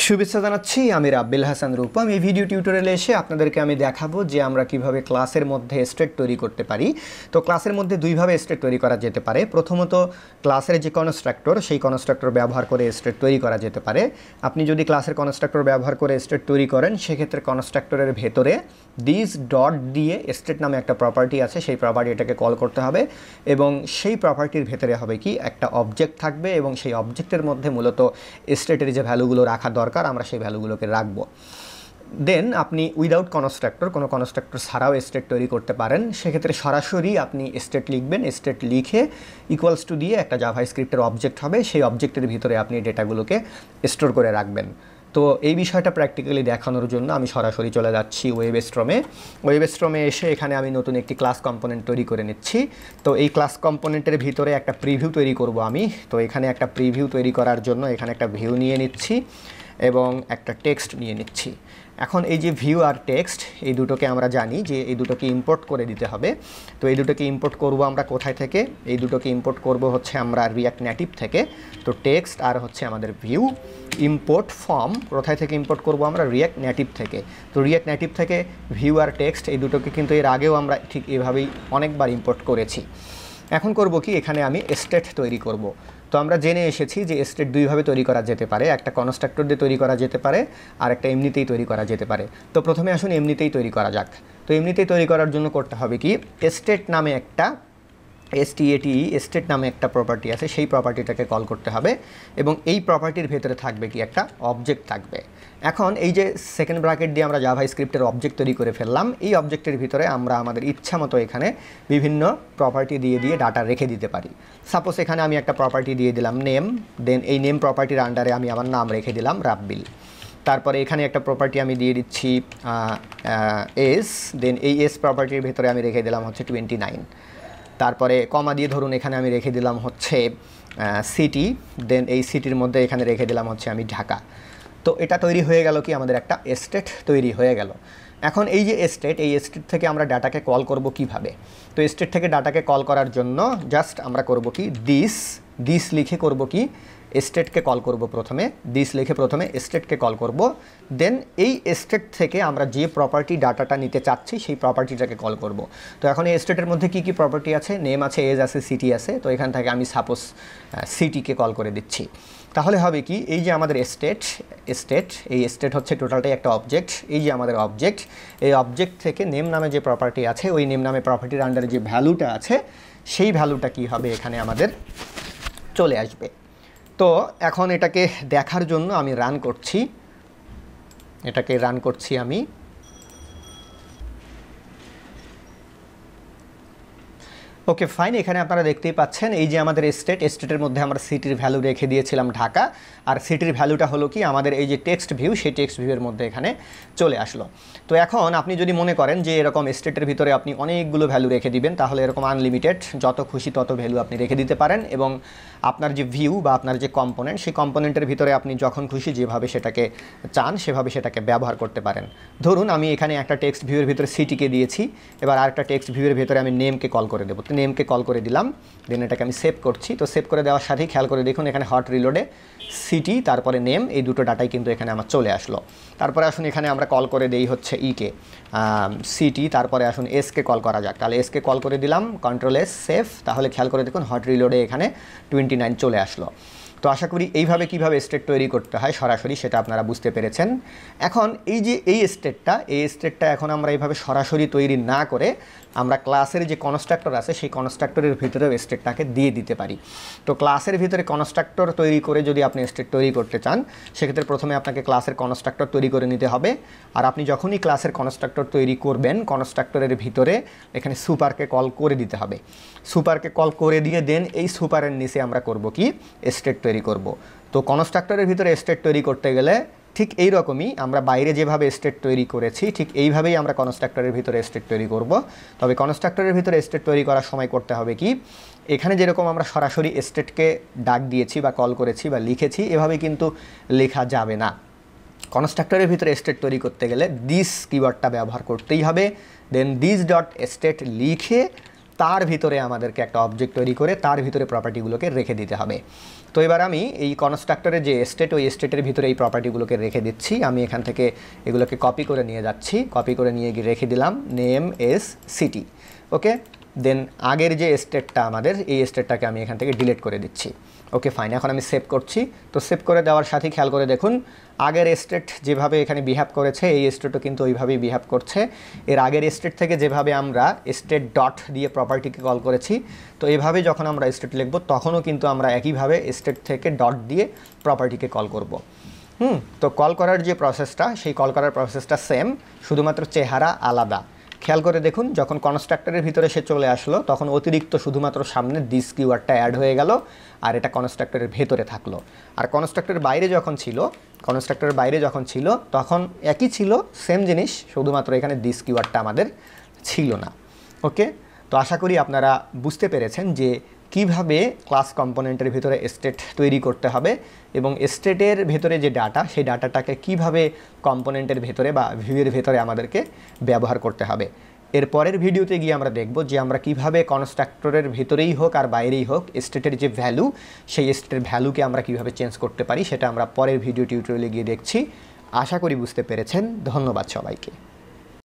শুভেচ্ছা জানাচ্ছি আমি রাব্বিল হাসান রূপম। এই ভিডিও টিউটোরিয়ালে এসে আপনাদেরকে আমি দেখাবো যে আমরা কিভাবে ক্লাসের মধ্যে স্টেট তৈরি করতে পারি। তো ক্লাসের মধ্যে দুইভাবে স্টেট তৈরি করা যেতে পারে। প্রথমত ক্লাসের যে কনস্ট্রাক্টর সেই কনস্ট্রাক্টর ব্যবহার করে স্টেট তৈরি করা যেতে পারে। আপনি যদি ক্লাসের কনস্ট্রাক্টর ব্যবহার করে স্টেট তৈরি করেন সেক্ষেত্রে কনস্ট্রাক্টরের ভেতরে দিস ডট দিয়ে স্টেট নামে একটা প্রপার্টি আছে, সেই প্রপার্টিটাকে কল করতে হবে এবং সেই প্রপার্টির ভেতরে হবে কি একটা অবজেক্ট থাকবে এবং সেই অবজেক্টের মধ্যে মূলত স্টেটের যে ভ্যালুগুলো রাখা দরকার আমরা সেই ভ্যালুগুলোকে রাখবো। দেন আপনি উইদাউট কনস্ট্রাক্টর, কোনো কনস্ট্রাক্টর ছাড়াও স্টেট তৈরি করতে পারেন। সেক্ষেত্রে সরাসরি আপনি স্টেট লিখবেন, স্টেট লিখে ইকুয়ালস টু দিয়ে একটা জাভা স্ক্রিপ্টের অবজেক্ট হবে, সেই অবজেক্টের ভিতরে আপনি ডেটাগুলোকে স্টোর করে রাখবেন। তো এই বিষয়টা প্র্যাকটিক্যালি দেখানোর জন্য আমি সরাসরি চলে যাচ্ছি ওয়েবস্ট্রমে এসে এখানে আমি নতুন একটি ক্লাস কম্পোনেন্ট তৈরি করে নিচ্ছি। তো এই ক্লাস কম্পোনেন্টের ভিতরে একটা প্রিভিউ তৈরি করব আমি। তো এখানে একটা প্রিভিউ তৈরি করার জন্য এখানে একটা ভিউ নিয়ে নিচ্ছি এবং একটা টেক্সট নিয়ে নিচ্ছি। এখন এই যে ভিউ আর টেক্সট এই দুটোকে আমরা জানি যে এই দুটোকে ইম্পোর্ট করে দিতে হবে। তো এই দুটোকে ইম্পোর্ট করব আমরা কোথায় থেকে? এই দুটোকে ইম্পোর্ট করব হচ্ছে আমরা রিঅ্যাক্ট নেটিভ থেকে। তো টেক্সট আর হচ্ছে আমাদের ভিউ ইম্পোর্ট ফর্ম কোথায় থেকে ইম্পোর্ট করব আমরা? রিঅ্যাক্ট নেটিভ থেকে। তো রিঅ্যাক্ট নেটিভ থেকে ভিউ আর টেক্সট এই দুটোকে কিন্তু এর আগেও আমরা ঠিক এভাবেই অনেকবার ইম্পোর্ট করেছি। এখন করব কি, এখানে আমি স্টেট তৈরি করব। তো আমরা জেনে এসেছি যে স্টেট দুইভাবে তৈরি করা যেতে পারে, একটা কনস্ট্রাক্টর দিয়ে তৈরি করা যেতে পারে আর একটা এমনিতেই তৈরি করা যেতে পারে। তো প্রথমে আসুন এমনিতেই তৈরি করা যাক। তো এমনিতেই তৈরি করার জন্য করতে হবে কি, স্টেট নামে একটা স্টেট নামে একটা প্রপার্টি আছে, সেই প্রপার্টিটাকে কল করতে হবে এবং এই প্রপার্টির ভেতরে থাকবে কি একটা অবজেক্ট থাকবে। এখন এই যে সেকেন্ড ব্র্যাকেট দিয়ে আমরা জাভা স্ক্রিপ্টের অবজেক্ট তৈরি করে ফেললাম, এই অবজেক্টের ভিতরে আমরা আমাদের ইচ্ছা মতো এখানে বিভিন্ন প্রপার্টি দিয়ে ডাটা রেখে দিতে পারি। সাপোজ এখানে আমি একটা প্রপার্টি দিয়ে দিলাম নেম, দেন এই নেম প্রপার্টির আন্ডারে আমি আমার নাম রেখে দিলাম রাব্বিল। তারপরে এখানে একটা প্রপার্টি আমি দিয়ে দিচ্ছি এস, দেন এই এস প্রপার্টির ভেতরে আমি রেখে দিলাম হচ্ছে 29। তারপরে কমা দিয়ে ধরুন এখানে আমি রেখে দিলাম হচ্ছে সিটি, দেন এই সিটির মধ্যে এখানে রেখে দিলাম হচ্ছে আমি ঢাকা। তো এটা তৈরি হয়ে গেল কি, আমাদের একটা স্টেট তৈরি হয়ে গেল। এখন এই যে স্টেট, এই স্টেট থেকে আমরা ডাটাকে কল করব কিভাবে? তো স্টেট থেকে ডাটাকে কল করার জন্য জাস্ট আমরা করব কি, দিস লিখে করব কি, স্টেটকে কল করব প্রথমে, দিস লিখে প্রথমে স্টেটকে কল করব। দেন এই স্টেট থেকে আমরা যে প্রপার্টি ডাটাটা নিতে চাচ্ছি সেই প্রপার্টিটাকে কল করব। তো এখন এই স্টেটের মধ্যে কি কি প্রপার্টি আছে? নেম আছে, এজ আছে, সিটি আছে। তো এখান থেকে আমি সাপোজ সিটিকে কল করে দিচ্ছি। তাহলে হবে কি, এই যে আমাদের এই স্টেট হচ্ছে টোটালটাই একটা অবজেক্ট। এই যে আমাদের অবজেক্ট, এই অবজেক্ট থেকে নেম নামে যে প্রপার্টি আছে ওই নেম নামে প্রপার্টির আন্ডারে যে ভ্যালুটা আছে সেই ভ্যালুটা কি হবে এখানে আমাদের চলে আসবে। তো এখন এটাকে দেখার জন্য আমি রান করছি আমি। ওকে ফাইন, এখানে আপনারা দেখতেই পাচ্ছেন এই যে আমাদের স্টেটের মধ্যে আমরা সিটির ভ্যালু রেখে দিয়েছিলাম ঢাকা, আর সিটির ভ্যালুটা হলো কি আমাদের এই যে টেক্সট ভিউ, সেই টেক্সট ভিউয়ের মধ্যে এখানে চলে আসলো। তো এখন আপনি যদি মনে করেন যে এরকম স্টেটের ভিতরে আপনি অনেকগুলো ভ্যালু রেখে দিবেন, তাহলে এরকম আনলিমিটেড যত খুশি তত ভ্যালু আপনি রেখে দিতে পারেন এবং আপনার যে ভিউ বা আপনার যে কম্পোনেন্ট, সেই কম্পোনেন্টের ভিতরে আপনি যখন খুশি যেভাবে সেটাকে চান সেভাবে সেটাকে ব্যবহার করতে পারেন। ধরুন আমি এখানে একটা টেক্সট ভিউয়ের ভিতরে সিটিকে দিয়েছি, এবার আরেকটা টেক্সট ভিউয়ের ভিতরে আমি নেমকে কল করে দেবো। তো নেমকে কল করে দিলাম, দেন এটাকে আমি সেভ করছি। তো সেভ করে দেওয়ার সাথেই খেয়াল করে দেখুন এখানে হট রিলোডে সিটি তারপরে নেম এই দুটো ডাটাই কিন্তু এখানে আমার চলে আসলো। তারপরে আসুন এখানে আমরা কল করে দেই হচ্ছে ইকে সিটি, তারপরে আসুন এসকে কল করা যাক। তাহলে এসকে কল করে দিলাম, কন্ট্রোল এস সেভ। তাহলে খেয়াল করে দেখুন হট রিলোডে এখানে 29 চলে আসলো। তো আশা করি এইভাবে কিভাবে স্টেট তৈরি করতে হয় সরাসরি সেটা আপনারা বুঝতে পেরেছেন। এখন এই যে এই স্টেটটা এখন আমরা এইভাবে সরাসরি তৈরি না করে আমরা ক্লাসের যে কনস্ট্রাক্টর আছে সেই কনস্ট্রাক্টরের ভিতরেও স্টেটটাকে দিয়ে দিতে পারি। তো ক্লাসের ভিতরে কনস্ট্রাক্টর তৈরি করে যদি আপনি স্টেট তৈরি করতে চান সেক্ষেত্রে প্রথমে আপনাকে ক্লাসের কনস্ট্রাক্টর তৈরি করে নিতে হবে। আর আপনি যখনই ক্লাসের কনস্ট্রাক্টর তৈরি করবেন কনস্ট্রাক্টরের ভিতরে এখানে সুপারকে কল করে দিতে হবে। সুপারকে কল করে দিয়ে দেন এই সুপারের নিচে আমরা করব কি, স্টেট তৈরি করব। তো কনস্ট্রাক্টরের ভিতরে স্টেট তৈরি করতে গেলে ঠিক এই রকমই আমরা বাইরে যেভাবে স্টেট তৈরি করেছি ঠিক এইভাবেই আমরা কনস্ট্রাক্টরের ভিতরে স্টেট তৈরি করব। তবে কনস্ট্রাক্টরের ভিতরে স্টেট তৈরি করার সময় করতে হবে কি, এখানে যেরকম আমরা সরাসরি স্টেটকে ডাক দিয়েছি বা কল করেছি বা লিখেছি এভাবে কিন্তু লেখা যাবে না। কনস্ট্রাক্টরের ভিতরে স্টেট তৈরি করতে গেলে দিস কিওয়ার্ডটা ব্যবহার করতেই হবে। দেন দিস ডট স্টেট লিখে তার ভিতরে আমাদেরকে একটা অবজেক্ট তৈরি করে তার ভিতরে প্রপার্টিগুলোকে রেখে দিতে হবে। তো এবার আমি এই কনস্ট্রাক্টরের যে স্টেট, ওই স্টেটের ভিতরে এই প্রপার্টিগুলোকে রেখে দিচ্ছি। আমি এখান থেকে এগুলোকে কপি করে নিয়ে যাচ্ছি, কপি করে নিয়ে গিয়ে রেখে দিলাম নেম এস সিটি। ওকে, দেন আগের যে স্টেটটা আমাদের, এই স্টেটটাকে আমি এখান থেকে ডিলিট করে দিচ্ছি। ওকে ফাইন, এখন আমি সেভ করছি। তো সেভ করে দেওয়ার সাথে খেয়াল করে দেখুন আগের স্টেট যেভাবে এখানে বিহেভ করেছে এই স্টেটও কিন্তু ওইভাবেই বিহেভ করছে। এর আগের স্টেট থেকে যেভাবে আমরা স্টেট ডট দিয়ে প্রপার্টিকে কল করেছি, তো এভাবে যখন আমরা স্টেট লিখব তখনও কিন্তু আমরা একইভাবে স্টেট থেকে ডট দিয়ে প্রপার্টিকে কল করব। তো কল করার যে প্রসেসটা, সেই কল করার প্রসেসটা সেম, শুধুমাত্র চেহারা আলাদা। খেয়াল করে দেখুন যখন কনস্ট্রাক্টরের ভিতরে সে চলে আসলো তখন অতিরিক্ত শুধুমাত্র সামনে দিস কিওয়ার্ডটা অ্যাড হয়ে গেল আর এটা কনস্ট্রাক্টরের ভেতরে থাকলো। আর কনস্ট্রাক্টরের বাইরে যখন ছিল তখন একই ছিল, সেম জিনিস, শুধুমাত্র এখানে দিস কিওয়ার্ডটা আমাদের ছিল না। ওকে, তো আশা করি আপনারা বুঝতে পেরেছেন যে কিভাবে ক্লাস কম্পোনেন্টের ভিতরে স্টেট তৈরি করতে হবে এবং স্টেটের ভেতরে যে ডাটা, সেই ডাটাটাকে কিভাবে কম্পোনেন্টের ভেতরে বা ভিউয়ের ভেতরে আমাদেরকে ব্যবহার করতে হবে। এর পরের ভিডিওতে গিয়ে আমরা দেখব যে আমরা কিভাবে কনস্ট্রাক্টরের ভেতরেই হোক আর বাইরেই হোক স্টেটের যে ভ্যালু, সেই স্টেটের ভ্যালুকে আমরা কিভাবে চেঞ্জ করতে পারি সেটা আমরা পরের ভিডিও টিউটোরিয়ালে গিয়ে দেখছি। আশা করি বুঝতে পেরেছেন। ধন্যবাদ সবাইকে।